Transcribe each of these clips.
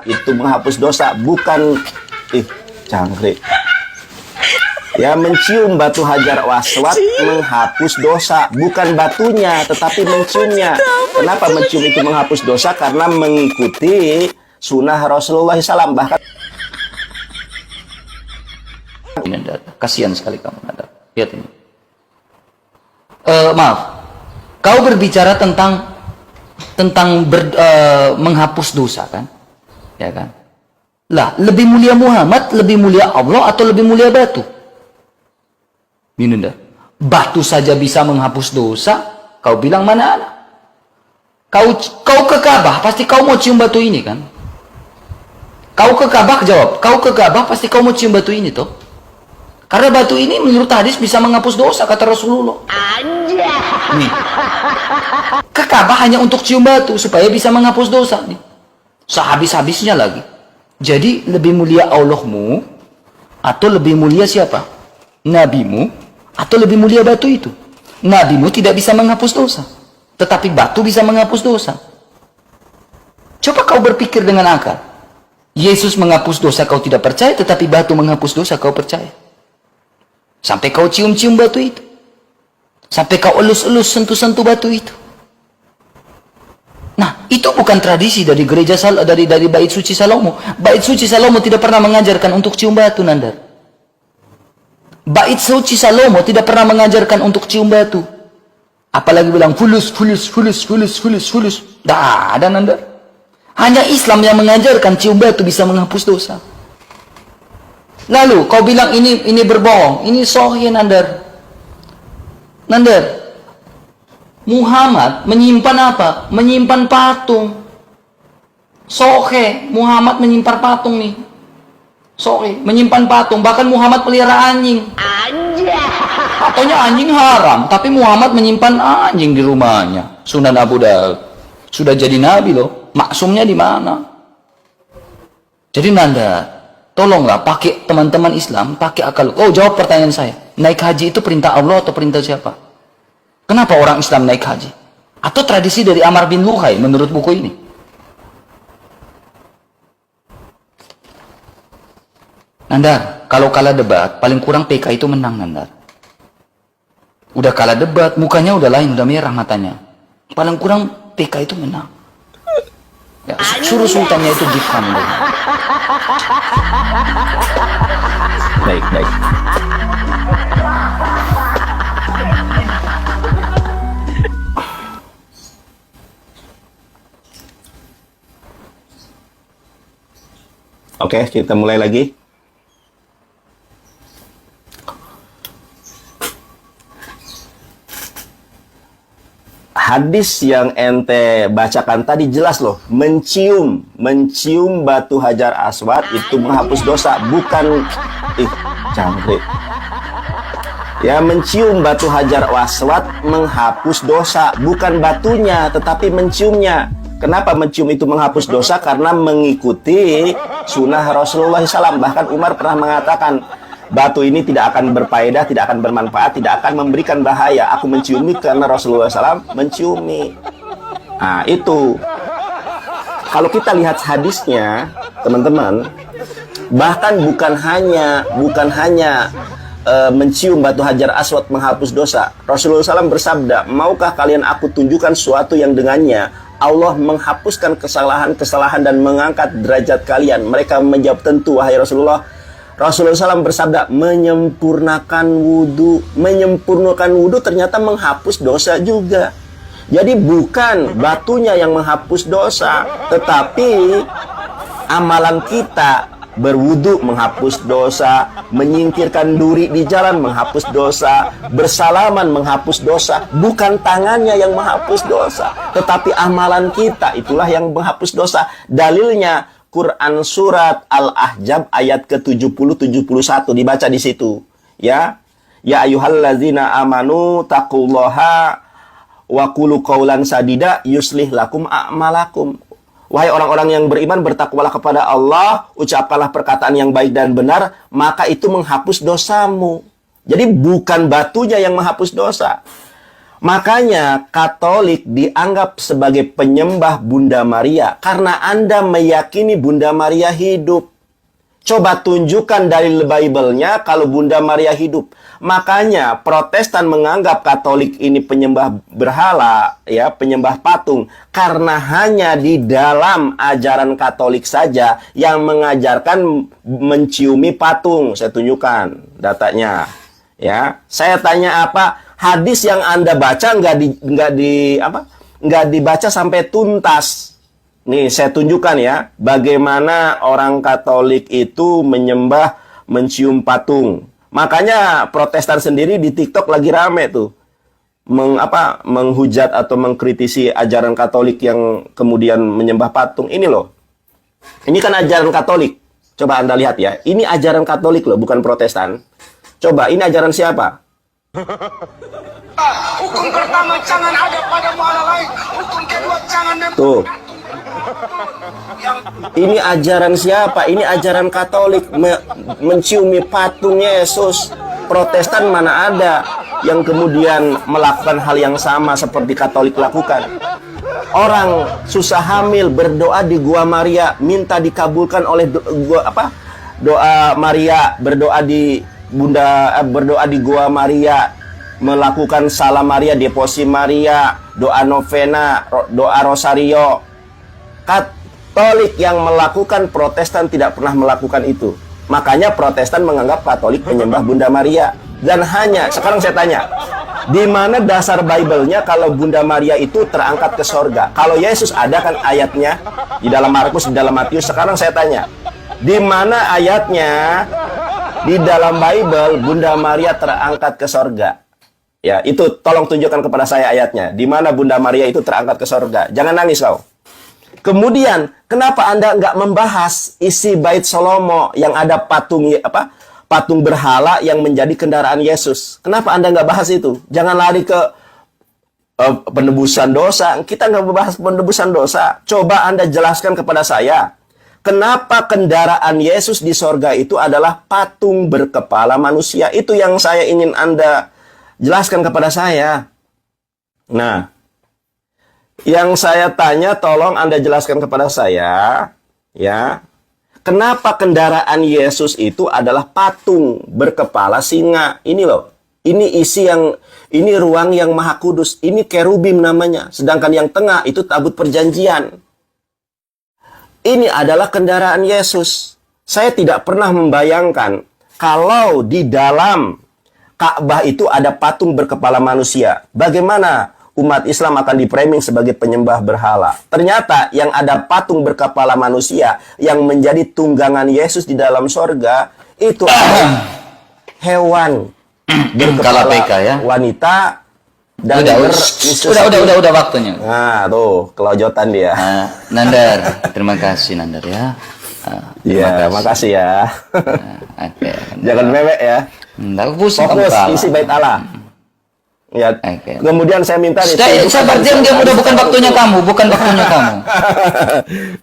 itu menghapus dosa, bukan cangkrik. Ya, mencium batu hajar aswad menghapus dosa, bukan batunya tetapi menciumnya. Kenapa mencium itu menghapus dosa? Karena mengikuti sunnah Rasulullah SAW. Bahkan ini kasihan sekali kamu, Nanda. Lihat ini. Maaf, kau berbicara tentang menghapus dosa, kan? Ya kan? Lah, lebih mulia Muhammad, lebih mulia Allah, atau lebih mulia batu? Ini Nanda. Batu saja bisa menghapus dosa, kau bilang mana ada? Kau ke Ka'bah, pasti kau mau cium batu ini, kan? Kau ke Ka'bah, jawab. Kau ke Ka'bah, pasti kau mau cium batu ini, toh? Karena batu ini menurut hadis bisa menghapus dosa, kata Rasulullah. Nih. Ke Ka'bah hanya untuk cium batu, supaya bisa menghapus dosa. Nih. Sehabis-habisnya lagi. Jadi, lebih mulia Allahmu, atau lebih mulia siapa? Nabimu, atau lebih mulia batu itu? Nabimu tidak bisa menghapus dosa, tetapi batu bisa menghapus dosa. Coba kau berpikir dengan akal. Yesus menghapus dosa, kau tidak percaya, tetapi batu menghapus dosa, kau percaya. Sampai kau cium-cium batu itu. Sampai kau elus-elus, sentuh-sentuh batu itu. Nah, itu bukan tradisi dari gereja dari Bait Suci Salomo. Bait Suci Salomo tidak pernah mengajarkan untuk cium batu, Nandar. Bait Suci Salomo tidak pernah mengajarkan untuk cium batu. Apalagi bilang fulus. Tidak ada, Nandar. Hanya Islam yang mengajarkan cium batu bisa menghapus dosa. Lalu kau bilang ini berbohong, ini sahih, Nandar. Nandar, Muhammad menyimpan apa? Menyimpan patung. Sahih, Muhammad menyimpan patung nih. Sahih, menyimpan patung. Bahkan Muhammad pelihara anjing. Katanya anjing haram, tapi Muhammad menyimpan anjing di rumahnya. Sunan Abu Daud. Sudah jadi nabi loh. Maksumnya di mana? Jadi Nanda, tolonglah pakai teman-teman Islam, pakai akal. Oh, jawab pertanyaan saya. Naik haji itu perintah Allah atau perintah siapa? Kenapa orang Islam naik haji? Atau tradisi dari Amr bin Luhai menurut buku ini? Nandar, kalau kalah debat, paling kurang PK itu menang, Nandar. Udah kalah debat, mukanya udah lain, udah merah matanya. Paling kurang PK itu menang. Ya, suruh sultannya itu give fund. baik. Oke, kita mulai lagi. Hadis yang ente bacakan tadi jelas loh, mencium batu hajar aswad itu menghapus dosa, bukan cangkrik. Ya, mencium batu hajar aswad menghapus dosa, bukan batunya tetapi menciumnya. Kenapa mencium itu menghapus dosa? Karena mengikuti sunnah Rasulullah SAW. Bahkan Umar pernah mengatakan, batu ini tidak akan berfaedah, tidak akan bermanfaat, tidak akan memberikan bahaya. Aku menciumi karena Rasulullah SAW menciumi. Nah, itu. Kalau kita lihat hadisnya, teman-teman, bahkan bukan hanya mencium batu hajar aswad menghapus dosa. Rasulullah SAW bersabda, maukah kalian aku tunjukkan sesuatu yang dengannya Allah menghapuskan kesalahan-kesalahan dan mengangkat derajat kalian? Mereka menjawab, tentu wahai Rasulullah. Rasulullah SAW bersabda, menyempurnakan wudhu ternyata menghapus dosa juga. Jadi bukan batunya yang menghapus dosa, tetapi amalan kita. Berwudhu menghapus dosa, menyingkirkan duri di jalan menghapus dosa, bersalaman menghapus dosa. Bukan tangannya yang menghapus dosa, tetapi amalan kita itulah yang menghapus dosa. Dalilnya Quran surat Al-Ahzab ayat ke-70-71, dibaca di situ. Ya ayyuhallazina amanu taqullaha wa qulu qaulan sadida yuslih lakum a'malakum. Wahai orang-orang yang beriman, bertakwalah kepada Allah, ucapkanlah perkataan yang baik dan benar, maka itu menghapus dosamu. Jadi bukan batunya yang menghapus dosa. Makanya Katolik dianggap sebagai penyembah Bunda Maria karena Anda meyakini Bunda Maria hidup. Coba tunjukkan dari Bible-nya kalau Bunda Maria hidup. Makanya Protestan menganggap Katolik ini penyembah berhala, ya, penyembah patung, karena hanya di dalam ajaran Katolik saja yang mengajarkan menciumi patung. Saya tunjukkan datanya. Ya, saya tanya apa? Hadis yang Anda baca nggak dibaca sampai tuntas. Nih, saya tunjukkan ya, bagaimana orang Katolik itu mencium patung. Makanya Protestan sendiri di TikTok lagi rame tuh. Menghujat atau mengkritisi ajaran Katolik yang kemudian menyembah patung. Ini loh. Ini kan ajaran Katolik. Coba Anda lihat ya. Ini ajaran Katolik loh, bukan Protestan. Coba, ini ajaran siapa? Hukum pertama jangan ada pada orang lain. Hukum kedua jangan Tuh. Ini ajaran siapa? Ini ajaran Katolik menciumi patung Yesus. Protestan mana ada yang kemudian melakukan hal yang sama seperti Katolik lakukan. Orang susah hamil berdoa di Gua Maria, minta dikabulkan oleh doa Maria, berdoa di Gua Maria, melakukan Salam Maria, Deposi Maria, doa novena, doa rosario. Katolik yang melakukan, Protestan tidak pernah melakukan itu. Makanya Protestan menganggap Katolik penyembah Bunda Maria. Dan hanya, sekarang saya tanya, di mana dasar Bible-nya kalau Bunda Maria itu terangkat ke sorga? Kalau Yesus ada kan ayatnya di dalam Markus, di dalam Matius. Sekarang saya tanya, di mana ayatnya di dalam Bible Bunda Maria terangkat ke sorga? Ya, itu tolong tunjukkan kepada saya ayatnya. Di mana Bunda Maria itu terangkat ke sorga? Jangan nangis kau. Kemudian, kenapa Anda nggak membahas isi bait Salomo yang ada patung berhala yang menjadi kendaraan Yesus? Kenapa Anda nggak bahas itu? Jangan lari ke penebusan dosa. Kita nggak membahas penebusan dosa. Coba Anda jelaskan kepada saya, kenapa kendaraan Yesus di sorga itu adalah patung berkepala manusia? Itu yang saya ingin Anda jelaskan kepada saya. Nah, yang saya tanya, tolong Anda jelaskan kepada saya, ya. Kenapa kendaraan Yesus itu adalah patung berkepala singa? Ini loh. Ini ruang yang maha kudus. Ini kerubim namanya. Sedangkan yang tengah itu tabut perjanjian. Ini adalah kendaraan Yesus. Saya tidak pernah membayangkan kalau di dalam Ka'bah itu ada patung berkepala manusia. Bagaimana umat Islam akan dipraming sebagai penyembah berhala? Ternyata yang ada patung berkepala manusia yang menjadi tunggangan Yesus di dalam sorga itu adalah hewan berkepala PK, ya? wanita dan udah waktunya. Nah, tuh kelojotan dia. Nandar, terima kasih Nandar ya. Iya, makasih ya. Oke. Jangan mewek ya. Fokus Isi bait Allah. Ya. Okay. Kemudian saya minta sabar diam, udah bukan waktunya kamu.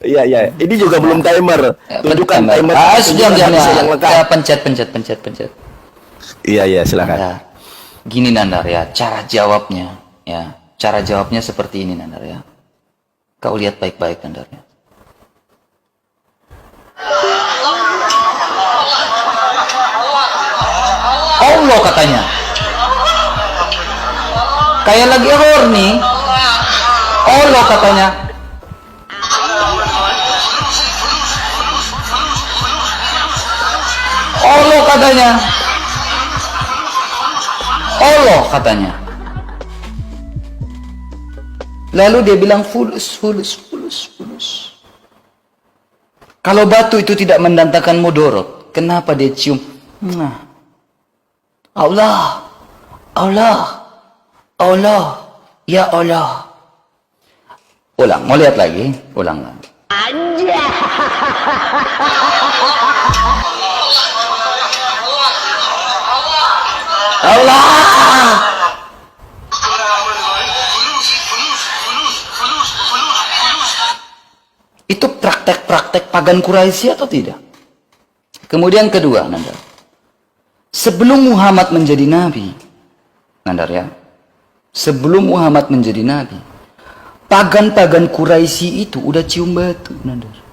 Iya, iya. Ini juga belum timer. Tunjukkan timer. Diam yang lengkap. Pencet. Iya, silakan. Nah, gini Nandar ya, cara jawabnya ya. Cara jawabnya seperti ini Nandar ya. Kau lihat baik-baik Nandar ya. Allah katanya. Kayak lagi horny. Allah katanya. Allah katanya. Allah katanya. Lalu dia bilang fulus. Kalau batu itu tidak mendatangkan mudorot, kenapa dia cium? Nah. Allah, ya Allah. Ulang, mau lihat lagi? Ulang lagi. Allah. Itu praktek-praktek pagan Quraisy atau tidak? Kemudian kedua, Nandar. Sebelum Muhammad menjadi nabi, Nandar ya, Sebelum Muhammad menjadi nabi, pagan-pagan Quraisy itu udah cium batu, Nandar.